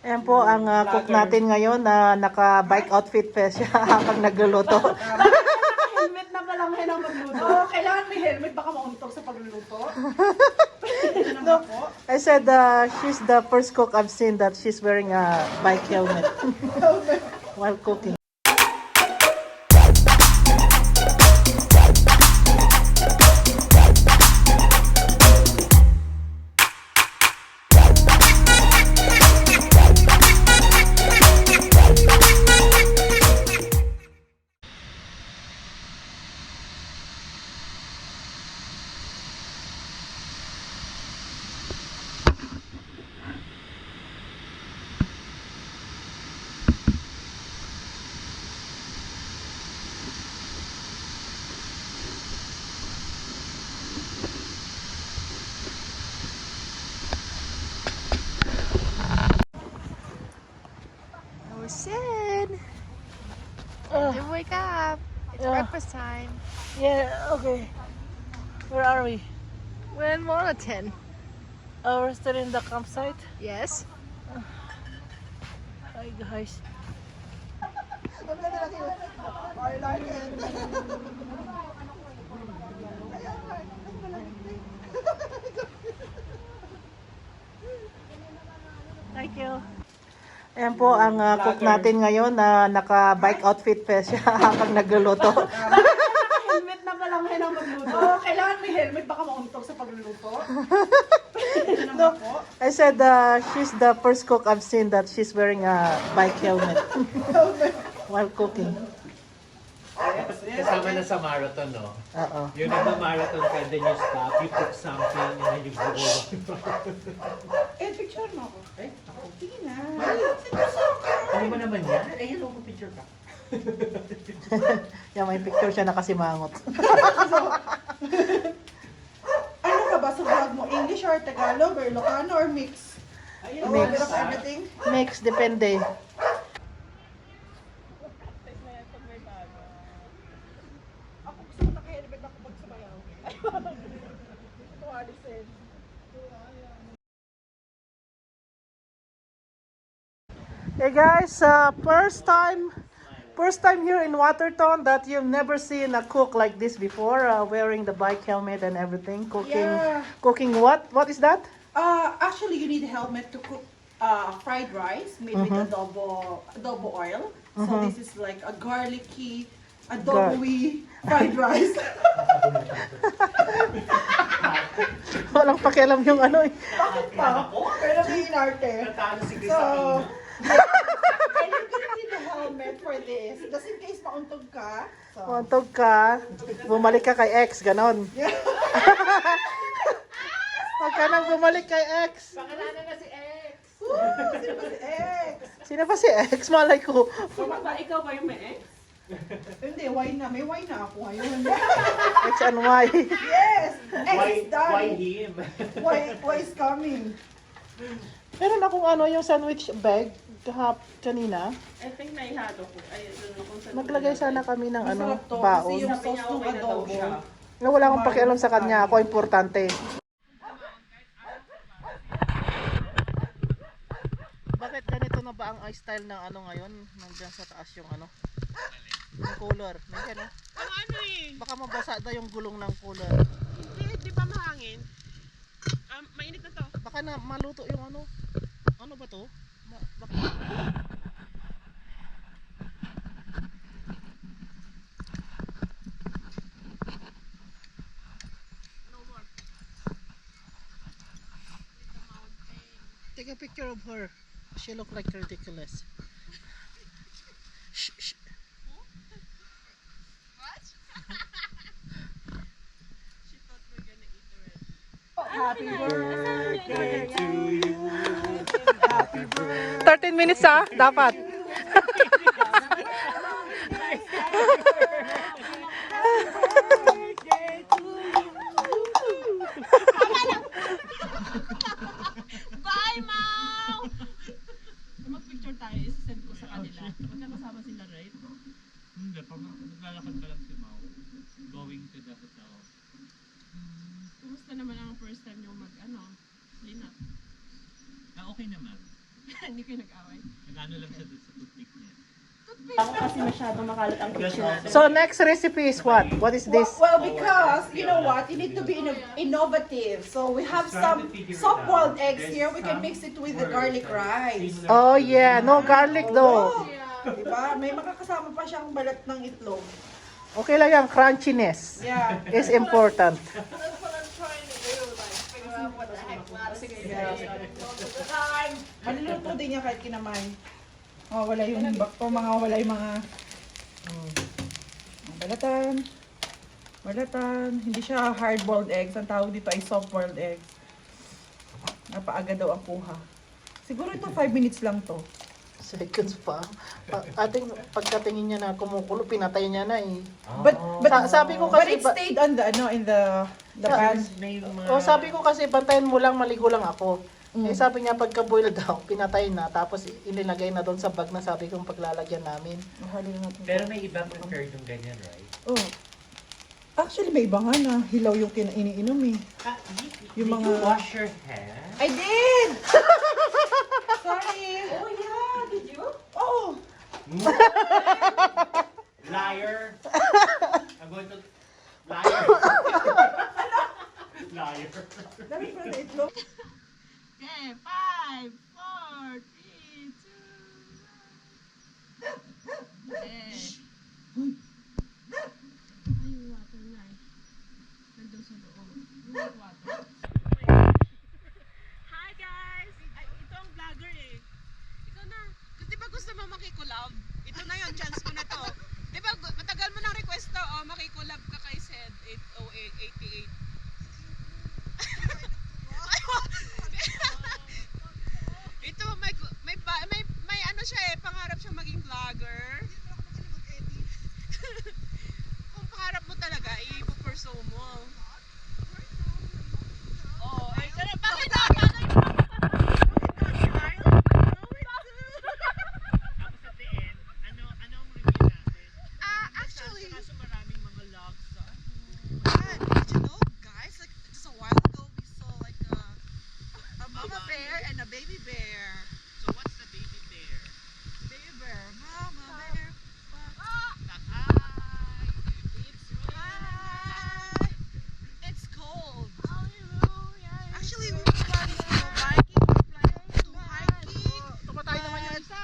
Ayan po ang cook natin ngayon na naka-bike outfit pa siya habang nagluluto. Helmet na pala ngayon ang magluto. Kailangan may helmet, baka mauntog sa pagluluto. No, I said she's the first cook I've seen that she's wearing a bike helmet while cooking. Sin. Time to wake up. It's breakfast time. Yeah, okay. Where are we? We're in Monaton. Oh, we're still in the campsite. Yes. Hi guys. Thank you. Ayan po ang cook natin ngayon na naka-bike outfit pa siya habang nagluluto. Helmet na pala ngayon ang magluto. Kailangan may helmet, baka mauntog sa pagluluto. No, I said she's the first cook I've seen that she's wearing a bike helmet while cooking. Kasama na sa marathon, no? Oo. Yung nagma-marathon ka, then you stop, you cook something, and then you go. Picture mo ako. Ako, tingin na. Ano ba naman yan? Hello, picture ka. Yan, may picture siya nakasimangot. Ano ka ba sa vlog mo? English or Tagalog or Ilocano or mix? Mix. A bit of everything? Mix, depende. Ako gusto ko naka-helmet ako pag sumayaw. Hey guys, first time here in Waterton that you've never seen a cook like this before, wearing the bike helmet and everything, cooking. Yeah. Cooking what? What is that? Actually, you need a helmet to cook fried rice made with adobo oil. So this is like a garlicky, adobo-y fried rice. Walang pakialam yung ano eh. Bakit pa? Pero may inarte. Natalo si Chris So, Aquino. and you're gonna need a helmet for this. Just in case mauntog ka. So, Mantog ka, bumalik ka kay ex, ganon. Pag ka nang bumalik kay ex. Pakalanan na si X! sino ba si X? Sino pa si ex? Malay ko. So, ikaw ba yung may X? Hindi, why na? May why na ako ngayon. X and Y. Yes! X is done. Why him? Why is coming? Meron akong ano, yung sandwich bag kanina. I think naihado ko. Ay, doon kung saan. Naglagay sana kami ng ano, Masarap to kasi baon. yung Sabi niya, sauce ng okay na daw adobo. siya. Na wala akong pakialam sa kanya, ako importante. Bakit ganito na ba ang style ng ano ngayon? Nandiyan sa taas yung ano? Yung cooler. Nandiyan oh. Ang ano eh. Baka mabasa na yung gulong ng cooler. Hindi, di ba mahangin? Mainit na to. Baka na maluto yung ano. Ano ba to? Baka... Take a picture of her. She look like ridiculous. Shh, shh. What? She thought we're gonna eat already. Happy birthday to you. Happy birthday. 13 minutes ah, dapat. Bye, Mau! Mag-picture tayo, isasend ko sa kanila. Magkakasama sila, right? Hindi, pag naglalakad ka lang si Mau, going to the hotel. Kumusta naman ang first time nyo mag-ano? Linap? Okay naman. Hindi kayo nag-away. Nag-ano lang siya dun sa toothpick niya. Ako kasi masyadong makalat ang kitchen. So next recipe is what? What is this? Well, because you know what, you need to be innovative. So we have some soft-boiled eggs here. We can mix it with the garlic rice. Oh yeah, no garlic though. Diba? May makakasama pa siyang balat ng itlog. Okay lang yan, crunchiness Yeah. is important. Maluluto din niya kahit kinamay. Oh, wala yung bakto, wala yung mga balatan. Balatan. Hindi siya hard-boiled eggs. Ang tawag dito ay soft-boiled eggs. Napaaga daw ang kuha. Siguro ito 5 minutes lang to. Seconds pa. Ating pagkatingin niya na kumukulo, pinatay niya na eh. But Sabi ko but kasi, it stayed on the in the pan. sabi ko kasi bantayan mo lang, maligo lang ako. Eh sabi niya pagka-boil daw, pinatay na, tapos inilagay na doon sa bag na sabi kong paglalagyan namin. Pero may iba preferred yung ganyan, right? Oh. Actually, may iba nga na hilaw yung iniinom eh. Yung Did mga... you wash your hands? I did! Sorry. Oh yeah, did you? Oh. Liar! I'm going to... Liar! Liar! Dami pa na itlog. Okay, 5, 4, 3, 2, 1. Okay. Ay, yung water na eh. Nandun sa loob. Yung water. Hi guys! Ay, ito ang vlogger eh. Ikaw na. Di ba gusto mo makikulab? Ito na yun, chance mo na to. Di ba matagal mo ng request to, oh, makikulab ka kay Sed 80888. Ito may ano siya eh, pangarap siya maging vlogger. Kung pangarap mo talaga, i-pursue mo. Oh, ay sana bakit na? Tapos at the end, ano ang review natin? Actually, Kaso maraming mga logs sa did you know, guys, like just a while ago we saw like a mama bear and a baby bear. So what's the baby bear? Baby bear, mama bear. Hi! Hi. It's cold. Actually, we were planning to go biking, to hiking. Tumatay naman yung isa.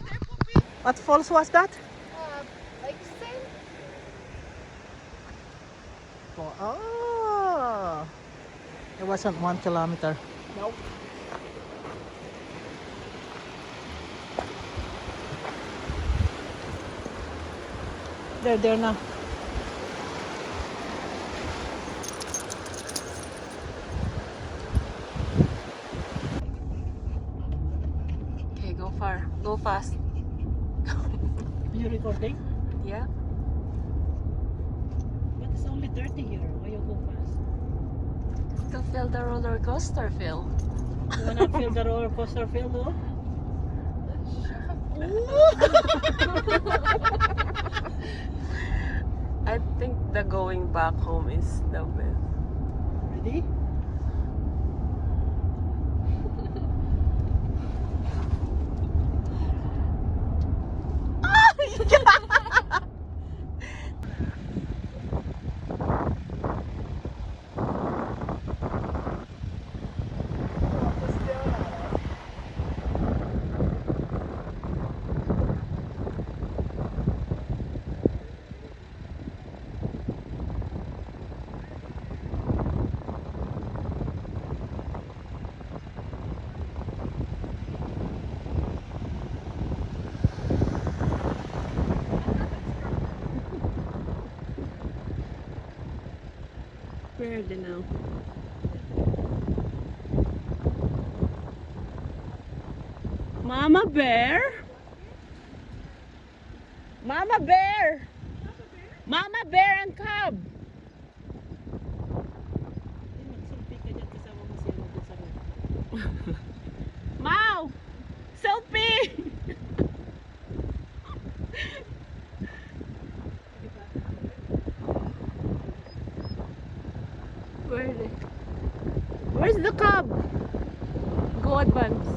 They're pooping. What falls was that? Like same. Oh, it wasn't 1 kilometer. Nope. There na. Okay, go far. Go fast. Are you recording? Yeah. But it's only 30 here. Why you go fast? To feel the roller coaster feel. You wanna feel the roller coaster feel though? I think the going back home is the best. Ready? Where are they now? Mama bear? Mama bear! Mama bear and cub! Mau! Selfie! Where are they? Where's the cub? Go advance.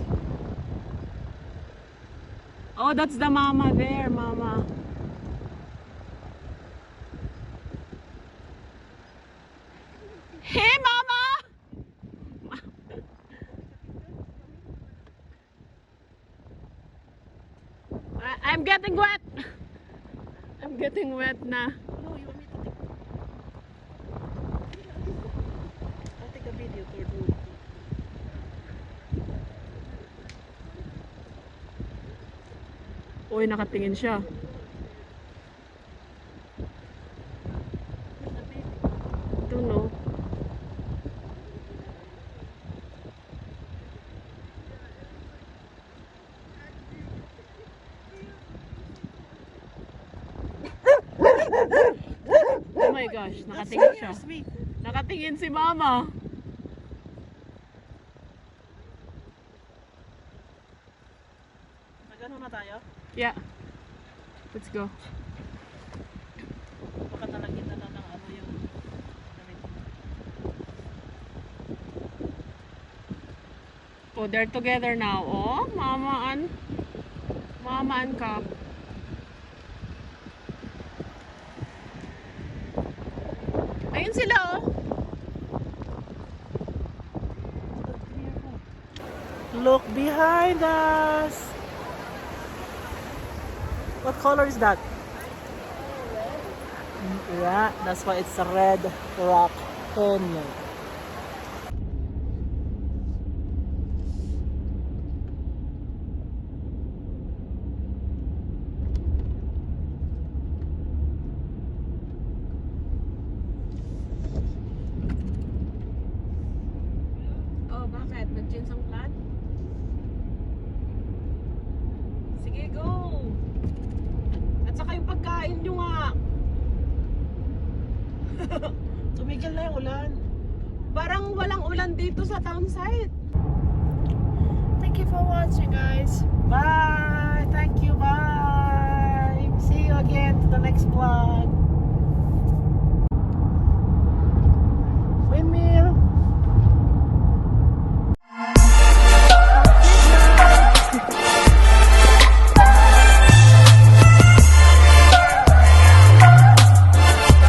Oh, that's the mama there, mama. Hey, mama! I'm getting wet. I'm getting wet na. No, you want me to take? I'll take a video for you. Uy, nakatingin siya. Don't know. Oh my gosh, nakatingin siya. Nakatingin si mama. Nagano na tayo? Yeah. Let's go. Baka talagyan na lang ng ano yung Oh, they're together now. Oh, mama and Cap. Ayun sila, oh. Look behind us. What color is that? Yeah, that's why it's a red rock canyon. Oh, bakit? Nag-change ang plan? Sige, go! At saka yung pagkain nyo nga. Tumigil na yung ulan. Parang walang ulan dito sa town site. Thank you for watching, guys. Bye! Thank you, bye! See you again to the next vlog.